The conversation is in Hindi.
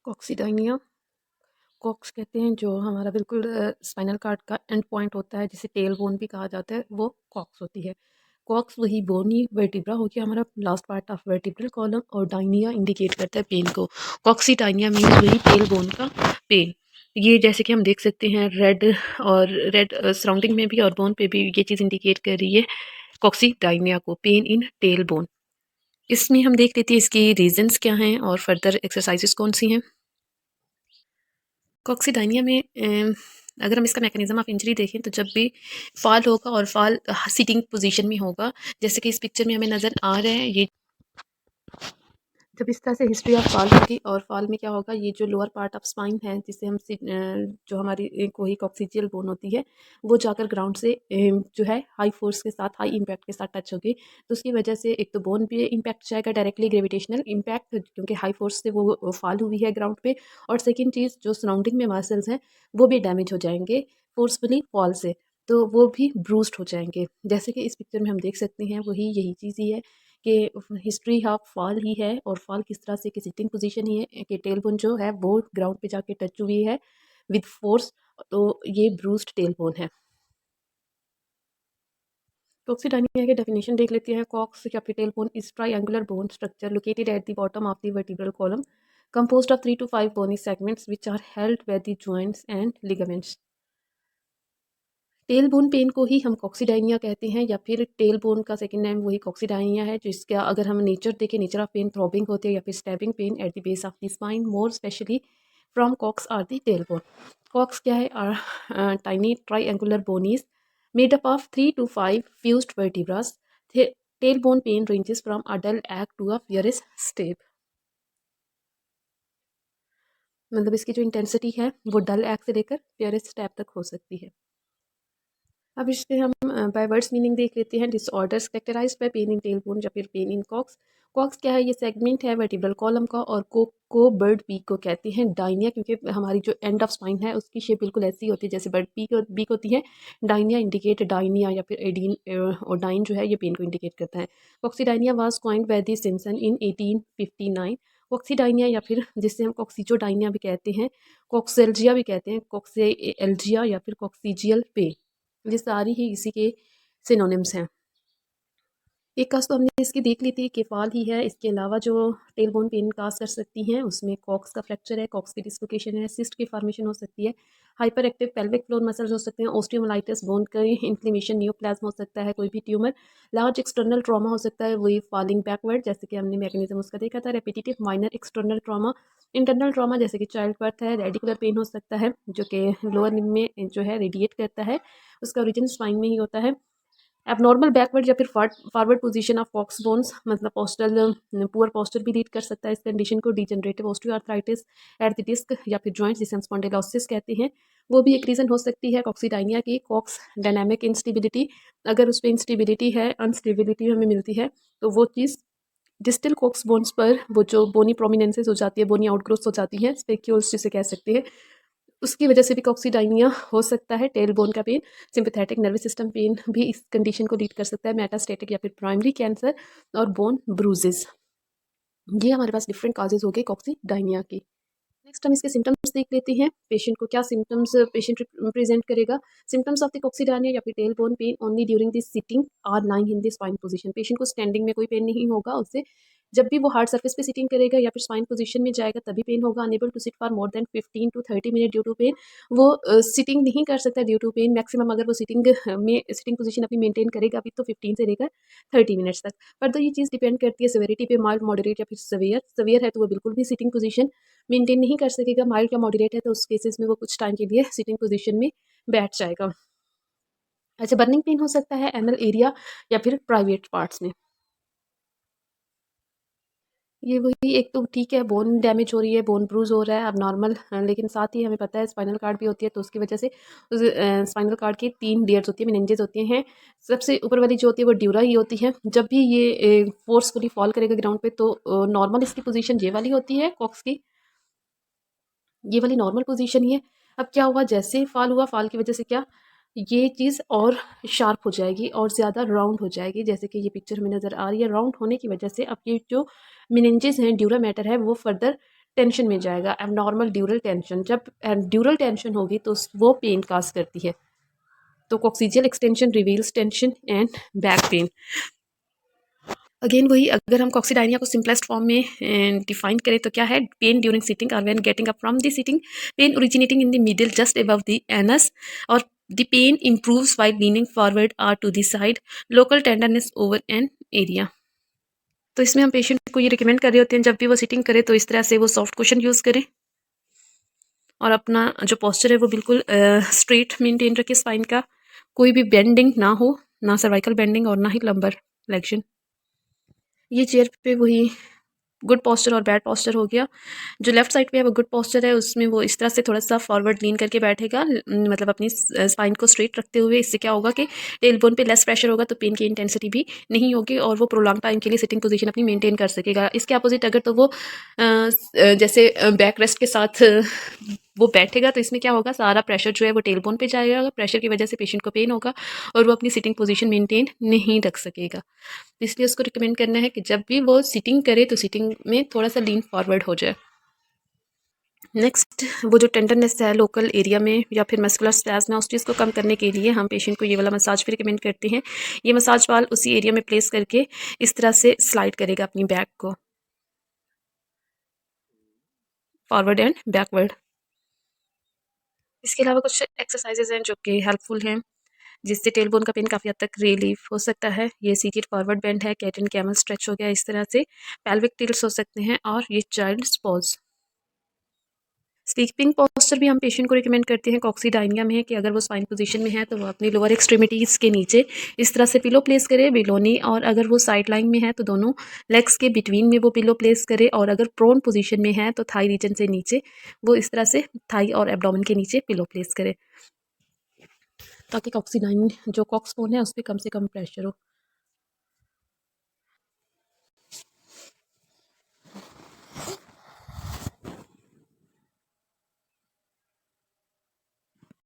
कॉक्सीडाइनिया कॉक्स कहते हैं जो हमारा बिल्कुल स्पाइनल कार्ड का एंड पॉइंट होता है, जिसे टेल बोन भी कहा जाता है, वो कॉक्स होती है। कॉक्स वही बोनी वर्टिब्रा हो गया हमारा last part of vertebral column, और डाइनिया इंडिकेट करता है पेन को। कॉक्सीडाइनिया मीन्स वही टेल बोन का पेन। ये जैसे कि हम देख सकते हैं रेड, और रेड सराउंडिंग में भी और बोन पे भी ये चीज़ इंडिकेट कर रही है कॉक्सीडाइनिया को, पेन इन टेल बोन। इसमें हम देख लेते हैं इसकी रीजंस क्या हैं और फर्दर एक्सरसाइजेस कौन सी हैं। कॉक्सीडाइनिया में अगर हम इसका मैकेनिज्म ऑफ इंजरी देखें तो जब भी फॉल होगा और फॉल सिटिंग पोजीशन में होगा, जैसे कि इस पिक्चर में हमें नज़र आ रहा है, ये जब इस तरह से हिस्ट्री ऑफ फॉल होगी और फॉल में क्या होगा, ये जो लोअर पार्ट ऑफ स्पाइन है जिसे हम जो हमारी कोई कॉक्सिजियल बोन होती है, वो जाकर ग्राउंड से जो है हाई फोर्स के साथ, हाई इम्पैक्ट के साथ टच होगी। तो उसकी वजह से एक तो बोन पे इम्पैक्ट जाएगा, डायरेक्टली ग्रेविटेशनल इम्पैक्ट, क्योंकि हाई फोर्स से वो फॉल हुई है ग्राउंड पे। और सेकेंड चीज़, जो सराउंडिंग में मसल्स हैं वो भी डैमेज हो जाएंगे फोर्सफुली फॉल से, तो वो भी ब्रूस्ड हो जाएंगे। जैसे कि इस पिक्चर में हम देख सकते हैं, वही यही चीज़ ही है कि हिस्ट्री ऑफ फॉल ही है, और फॉल किस तरह से कि सिटिंग पोजीशन ही है कि टेल बोन जो है वो ग्राउंड पे जाके टच हुई है विद फोर्स, तो ये ब्रूस्ड टेल बोन है। कॉक्सीडाइनिया के डेफिनेशन देख लेते हैं। कॉक्स या फिर tail bone is triangular bone structure located at the bottom of the vertebral column, composed of 3 to 5 bony segments which are held by the joints and ligaments. Tell bone pen को ही हम कॉक्सीडाइनिया कहते हैं, या फिर टेल बोन का सेकंड नेम वही कॉक्सीडाइनिया है, जिसका अगर हम नेचर देखें, नेचर ऑफ पेन थ्रॉबिंग होते हैं या फिर stabbing pain at the base of the spine, more specially from coccyx or the tail bone. Coccyx क्या है? Are tiny triangular bones made up of 3 to 5 fused vertebras. Tail bone pain ranges from a dull एक्ट टू अ फियरिस स्टेप। मतलब इसकी जो इंटेंसिटी है वो डल एक्ट से लेकर फियरिस स्टेप तक हो सकती है। अब इसके हम बाय वर्ड्स मीनिंग देख लेते हैं। Disorders characterized by pain in tail bone या फिर पेन इन कॉक्स। कॉक्स क्या है? ये सेगमेंट है वर्टिब्रल कॉलम का, और को बर्ड पीक को कहते हैं। डाइनिया, क्योंकि हमारी जो एंड ऑफ स्पाइन है उसकी शेप बिल्कुल ऐसी होती है जैसे बर्ड पीक होती है। डाइनिया इंडिकेट डाइनिया या फिर एडीन और डाइन जो है ये पेन को इंडिकेट करता है। Coccydynia was coined by the Simpson in 1859। Coccydynia या फिर जिसे हम कॉक्सीजोडाइनिया भी कहते हैं, कॉक्सेल्जिया भी कहते हैं, कॉक्सेल्जिया या फिर कॉक्सीजियल पेन, ये सारी ही इसी के सिनोनिम्स हैं। एक काज तो हमने इसकी देख ली थी कि फॉल ही है। इसके अलावा जो टेल बोन पेन काज कर सकती हैं उसमें कॉक्स का फ्रैक्चर है, कॉक्स की डिसलोकेशन है, सिस्ट की फॉर्मेशन हो सकती है, hyper active pelvic floor muscles हो सकते हैं, ओस्टियोमाइलिटिस, बोन का इन्फ्लेमेशन, नियोप्लाज्म हो सकता है, कोई भी ट्यूमर, लार्ज एक्सटर्नल ट्रॉमा हो सकता है, वही फॉलिंग बैकवर्ड जैसे कि हमने मैकेनिज्म उसका देखा था, repetitive minor external trauma, internal trauma जैसे कि चाइल्ड बर्थ है, रेडिकुलर पेन हो सकता है जो कि लोअर लिम्ब में जो है रेडिएट करता है, उसका ओरिजिन स्पाइन में ही होता है। एबनॉर्मल बैकवर्ड या फिर forward position of coccyx bones, मतलब पोस्टल पुअर पोस्चर भी लीड कर सकता है इस कंडीशन को। Degenerative osteoarthritis at the disc या फिर जॉइंट, जिसे हम स्पॉन्डिलोसिस कहते हैं, वो भी एक रीज़न हो सकती है कॉक्सीडाइनिया की। कॉक्स डायनामिक इंस्टेबिलिटी, अगर उस पर इंस्टेबिलिटी है, अनस्टेबिलिटी हमें मिलती है, तो वो चीज़ डिस्टल कॉक्स बोन्स पर वो जो बोनी प्रोमिनेंसेस हो जाती है, बोनी आउटग्रोथ हो जाती है, स्पेक्यूल्स जिसे कह सकते हैं, उसकी वजह से भी कॉक्सीडाइनिया हो सकता है। टेल बोन का pain, sympathetic nervous system pain भी इस कंडीशन को लीड कर सकता है। मेटास्टेटिक या फिर प्राइमरी कैंसर और बोन ब्रूजेस, ये हमारे पास डिफरेंट काजेज हो गए कॉक्सीडाइनिया की। नेक्स्ट हम इसके सिम्टम्स देख लेते हैं। पेशेंट को क्या सिम्टम्स पेशेंट प्रेजेंट करेगा। सिम्टम्स ऑफ द कॉक्सीडाइनिया या फिर tail bone pain only during the sitting और lying in the spine position. Patient को स्टैंडिंग में कोई पेन नहीं होगा उससे, जब भी वो हार्ड सर्फेस पे सिटिंग करेगा या फिर स्पाइन पोजीशन में जाएगा तभी पेन होगा। Unable to sit for more than 15 to 30 minute due to pain, वो सिटिंग नहीं कर सकता ड्यू टू पेन। मैक्सिमम अगर वो सिटिंग पोजीशन अपनी मेंटेन करेगा अभी तो 15 से लेकर 30 मिनट्स तक। पर तो ये चीज़ डिपेंड करती है सेवेरिटी पे, माइल्ड, मॉडरेट या फिर सवेयर। सवेयर है तो वो बिल्कुल भी सिटिंग पोजीशन मेंटेन नहीं कर सकेगा। माइल्ड या मॉडरेट है तो उस केसेस में वो कुछ टाइम के लिए सिटिंग पोजीशन में बैठ जाएगा। अच्छा, बर्निंग पेन हो सकता है एनल एरिया या फिर प्राइवेट पार्ट्स में। ये वही, एक तो ठीक है बोन डैमेज हो रही है, बोन ब्रूज हो रहा है अब नॉर्मल, लेकिन साथ ही हमें पता है स्पाइनल कार्ड भी होती है, तो उसकी वजह से उस स्पाइनल कार्ड की 3 लेयर्स होती है, मेनिंजेस होती हैं। सबसे ऊपर वाली जो होती है वो ड्यूरा ही होती है। जब भी ये फोर्सफुली फॉल करेगा ग्राउंड पे तो नॉर्मल इसकी पोजीशन ये वाली होती है कॉक्स की, ये वाली नॉर्मल पोजीशन ही है। अब क्या हुआ, जैसे ही फॉल हुआ, फॉल की वजह से क्या, ये चीज़ और शार्प हो जाएगी और ज़्यादा राउंड हो जाएगी, जैसे कि ये पिक्चर में नज़र आ रही है। राउंड होने की वजह से अब ये जो मेनिंजेस हैं, ड्यूरा मैटर है, वो फर्दर टेंशन में जाएगा, एबनॉर्मल ड्यूरल टेंशन। जब ड्यूरल टेंशन होगी तो वो पेन काज करती है। तो coccygeal extension reveals tension and back pain. Again वही, अगर हम कॉक्सीडाइनिया को सिंपलेस्ट फॉर्म में डिफाइन करें तो क्या है, पेन ड्यूरिंग सिटिंग और when getting up from the sitting, pain originating in the middle just above the anus, और the pain improves while leaning forward or to the side, local tenderness over an area। तो इसमें हम पेशेंट को ये रिकमेंड कर रहे होते हैं जब भी वो सिटिंग करे तो इस तरह से वो सॉफ्ट कुशन यूज़ करें और अपना जो पोस्चर है वो बिल्कुल स्ट्रेट मेंटेन रखे, स्पाइन का कोई भी बेंडिंग ना हो, ना सर्वाइकल बेंडिंग और ना ही लंबर फ्लेक्शन। ये चेयर पे वही गुड पोस्चर और बैड पोस्चर हो गया। जो लेफ्ट साइड पे है वो गुड पोस्चर है, उसमें वो इस तरह से थोड़ा सा फॉरवर्ड लीन करके बैठेगा, मतलब अपनी स्पाइन को स्ट्रेट रखते हुए। इससे क्या होगा कि टेल बोन पे लेस प्रेशर होगा तो पेन की इंटेंसिटी भी नहीं होगी और वो प्रोलॉन्ग टाइम के लिए सिटिंग पोजीशन अपनी मेंटेन कर सकेगा। इसके अपोजिट अगर तो वो जैसे बैक रेस्ट के साथ वो बैठेगा तो इसमें क्या होगा, सारा प्रेशर जो है वो टेल बोन पे जाएगा, प्रेशर की वजह से पेशेंट को पेन होगा और वो अपनी सिटिंग पोजीशन मेंटेन नहीं रख सकेगा। इसलिए उसको रिकमेंड करना है कि जब भी वो सिटिंग करे तो सिटिंग में थोड़ा सा लीन फॉरवर्ड हो जाए। नेक्स्ट, वो जो टेंडरनेस है लोकल एरिया में या फिर मस्कुलर स्पैज़म है, उस चीज़ को कम करने के लिए हम पेशेंट को ये वाला मसाज भी रिकमेंड करते हैं। ये मसाज बाल उसी एरिया में प्लेस करके इस तरह से स्लाइड करेगा अपनी बैक को फॉरवर्ड एंड बैकवर्ड। इसके अलावा कुछ एक्सरसाइजेज हैं जो कि हेल्पफुल हैं, जिससे टेलबोन का पेन काफ़ी हद तक रिलीफ हो सकता है। ये सीटेड फॉरवर्ड बेंड है, कैट एंड कैमल स्ट्रेच हो गया इस तरह से, पेल्विक टिल्ट्स हो सकते हैं और ये चाइल्ड्स पोज। स्लीपिंग पोस्चर भी हम पेशेंट को रिकमेंड करते हैं कॉक्सीडाइनिया में है कि अगर वो स्पाइन पोजीशन में है तो वो अपनी लोअर एक्सट्रीमिटीज़ के नीचे इस तरह से पिलो प्लेस करे बिलोनी, और अगर वो साइड लाइन में है तो दोनों लेग्स के बिटवीन में वो पिलो प्लेस करे, और अगर प्रोन पोजीशन में है तो थाई रीजन से नीचे वो इस तरह से थाई और एब्डोमेन के नीचे पिलो प्लेस करे, ताकि कॉक्सीडाइन जो कॉक्स बोन है उस पर कम से कम प्रेशर हो।